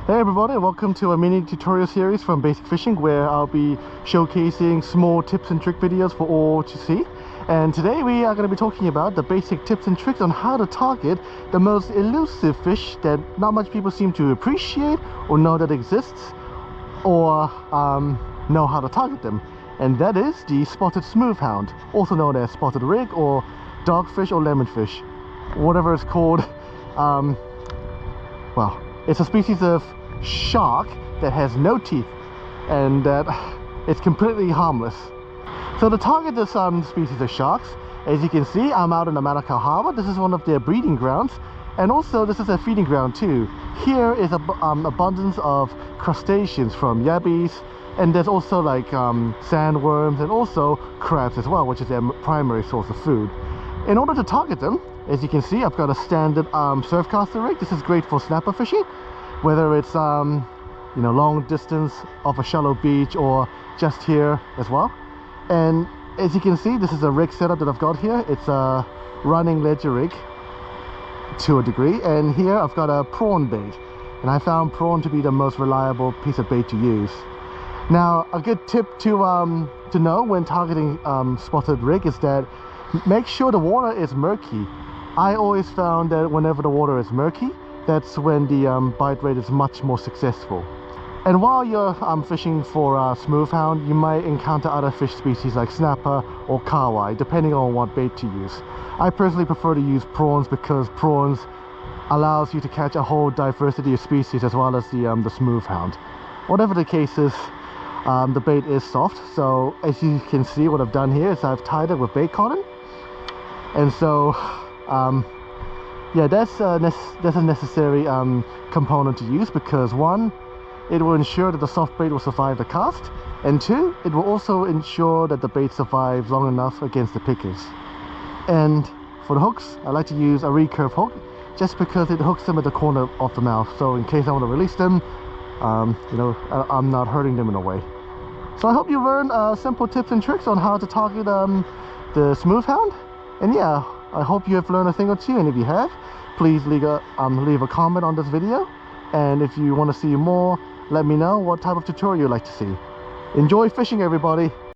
Hey everybody, welcome to a mini tutorial series from Basic Fishing, where I'll be showcasing small tips and trick videos for all to see. And today we are going to be talking about the basic tips and tricks on how to target the most elusive fish that not much people seem to appreciate or know that exists, or know how to target them. And that is the spotted smoothhound, also known as spotted rig or dogfish or lemonfish, whatever it's called. Well, it's a species of shark that has no teeth and that it's completely harmless. So to target this species of sharks, as you can see, I'm out in the Manukau Harbour. This is one of their breeding grounds, and also this is a feeding ground too. Here is abundance of crustaceans from yabbies, and there's also like sandworms and also crabs as well, which is their primary source of food. In order to target them, as you can see, I've got a standard surf caster rig. This is great for snapper fishing, whether it's you know, long distance off a shallow beach or just here as well. And as you can see, this is a rig setup that I've got here. It's a running ledger rig to a degree, and here I've got a prawn bait, and I found prawn to be the most reliable piece of bait to use. Now, a good tip to know when targeting spotted rig is that make sure the water is murky. I always found that whenever the water is murky, that's when the bite rate is much more successful. And while you're fishing for smoothhound, you might encounter other fish species like snapper or kahawai, depending on what bait to use. I personally prefer to use prawns because prawns allows you to catch a whole diversity of species as well as the smoothhound. Whatever the case is, the bait is soft. So as you can see, what I've done here is I've tied it with bait cotton, and so yeah, that's a necessary component to use, because one, it will ensure that the soft bait will survive the cast, and two, it will also ensure that the bait survives long enough against the pickers. And for the hooks, I like to use a recurve hook just because it hooks them at the corner of the mouth, so in case I want to release them, you know, I'm not hurting them in a way. So I hope you learned simple tips and tricks on how to target the smoothhound. And yeah, I hope you have learned a thing or two, and if you have, please leave a comment on this video. And if you want to see more, let me know what type of tutorial you'd like to see. Enjoy fishing, everybody!